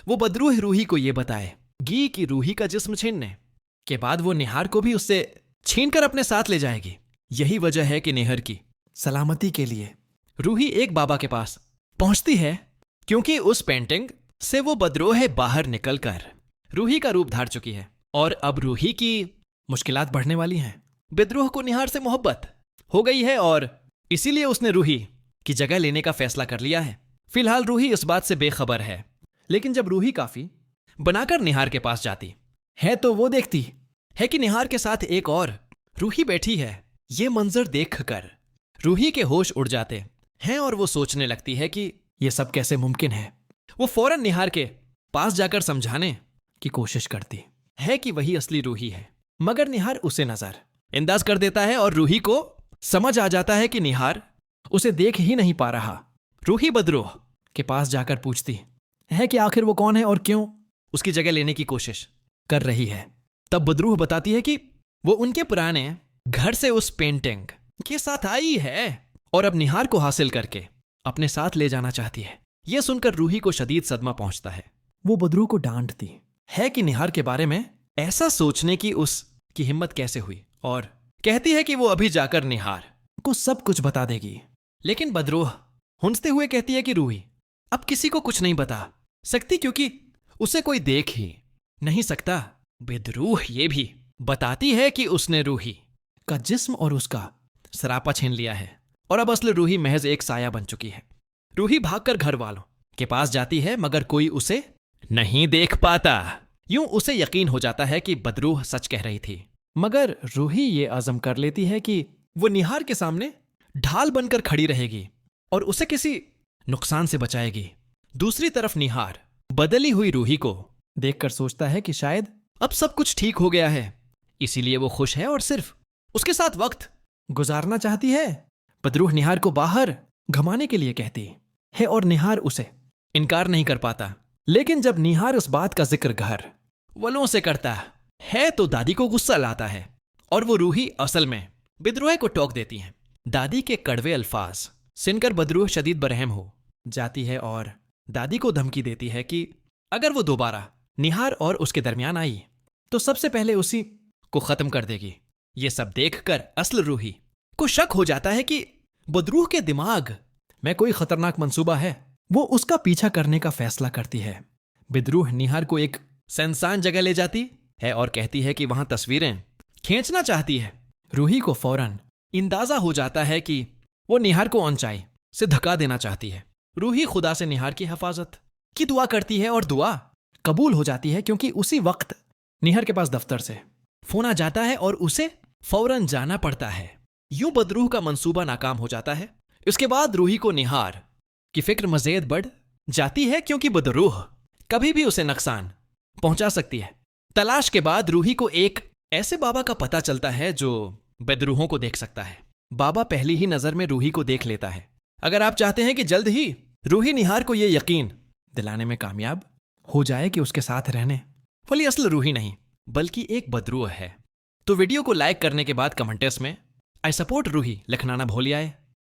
वो बदरूह रूही को ये बताएगी कि रूही का जिस्म छीनने के बाद वो निहार को भी उससे छीनकर अपने साथ ले जाएगी। यही वजह है कि निहार की सलामती के लिए रूही एक बाबा के पास पहुंचती है, क्योंकि उस पेंटिंग से वो बदरूह बाहर निकलकर रूही का रूप धार चुकी है और अब रूही की मुश्किलात बढ़ने वाली हैं। बदरूह को निहार से मोहब्बत हो गई है और इसीलिए उसने रूही की जगह लेने का फैसला कर लिया है। फिलहाल रूही इस बात से बेखबर है, लेकिन जब रूही काफी बनाकर निहार के पास जाती है तो वो देखती है कि निहार के साथ एक और रूही बैठी है। ये मंजर देखकर रूही के होश उड़ जाते हैं और वो सोचने लगती है कि ये सब कैसे मुमकिन है। वो फौरन निहार के पास जाकर समझाने की कोशिश करती है कि वही असली रूही है, मगर निहार उसे नजरअंदाज कर देता है और रूही को समझ आ जाता है कि निहार उसे देख ही नहीं पा रहा। रूही बदरूह के पास जाकर पूछती है कि आखिर वो कौन है और क्यों उसकी जगह लेने की कोशिश कर रही है। तब बदरूह बताती है कि वो उनके पुराने घर से उस पेंटिंग के साथ आई है और अब निहार को हासिल करके अपने साथ ले जाना चाहती है। यह सुनकर रूही को शदीद सदमा पहुंचता है। वो बदरूह को डांटती है कि निहार के बारे में ऐसा सोचने की उसकी हिम्मत कैसे हुई और कहती है कि वो अभी जाकर निहार को सब कुछ बता देगी। लेकिन बदरूह हुंसते हुए कहती है कि रूही अब किसी को कुछ नहीं बता सकती, क्योंकि उसे कोई देख ही नहीं सकता। बदरूह ये भी बताती है कि उसने रूही का जिस्म और उसका सरापा छीन लिया है और अब असल रूही महज एक साया बन चुकी है। रूही भागकर घर वालों के पास जाती है, मगर कोई उसे नहीं देख पाता। यूं उसे यकीन हो जाता है कि बदरूह सच कह रही थी, मगर रूही ये अज़म कर लेती है कि वो निहार के सामने ढाल बनकर खड़ी रहेगी और उसे किसी नुकसान से बचाएगी। दूसरी तरफ निहार बदली हुई रूही को देखकर सोचता है कि शायद अब सब कुछ ठीक हो गया है, इसीलिए वो खुश है और सिर्फ उसके साथ वक्त गुजारना चाहती है। बदरूह निहार को बाहर घुमाने के लिए कहती है और निहार उसे इनकार नहीं कर पाता। लेकिन जब निहार उस बात का जिक्र घर वालों से करता है तो दादी को गुस्सा लाता है और वो रूही असल में बदरूह को टोक देती है। दादी के कड़वे अल्फाज सुनकर बदरूह शदीद बरहम हो जाती है और दादी को धमकी देती है कि अगर वो दोबारा निहार और उसके दरमियान आई तो सबसे पहले उसी को खत्म कर देगी। ये सब देखकर असल रूही को शक हो जाता है कि बदरूह के दिमाग में कोई खतरनाक मंसूबा है। वो उसका पीछा करने का फैसला करती है। बदरूह निहार को एक सुनसान जगह ले जाती है और कहती है कि वहां तस्वीरें खींचना चाहती है। रूही को फौरन अंदाजा हो जाता है कि वो निहार को ऊंचाई से धक्का देना चाहती है। रूही खुदा से निहार की हिफाजत की दुआ करती है और दुआ कबूल हो जाती है, क्योंकि उसी वक्त निहार के पास दफ्तर से फोन आ जाता है और उसे फौरन जाना पड़ता है। यूं बदरूह का मंसूबा नाकाम हो जाता है। इसके बाद रूही को निहार की फिक्र मज़ीद बढ़ जाती है, क्योंकि बदरूह कभी भी उसे नुकसान पहुंचा सकती है। तलाश के बाद रूही को एक ऐसे बाबा का पता चलता है जो बदरूहों को देख सकता है। बाबा पहली ही नजर में रूही को देख लेता है। अगर आप चाहते हैं कि जल्द ही रूही निहार को यह यकीन दिलाने में कामयाब हो जाए कि उसके साथ रहने वाली असल रूही नहीं बल्कि एक बदरूह है, तो वीडियो को लाइक करने के बाद कमेंट्स में आई सपोर्ट रूही लिखना ना भूलिए।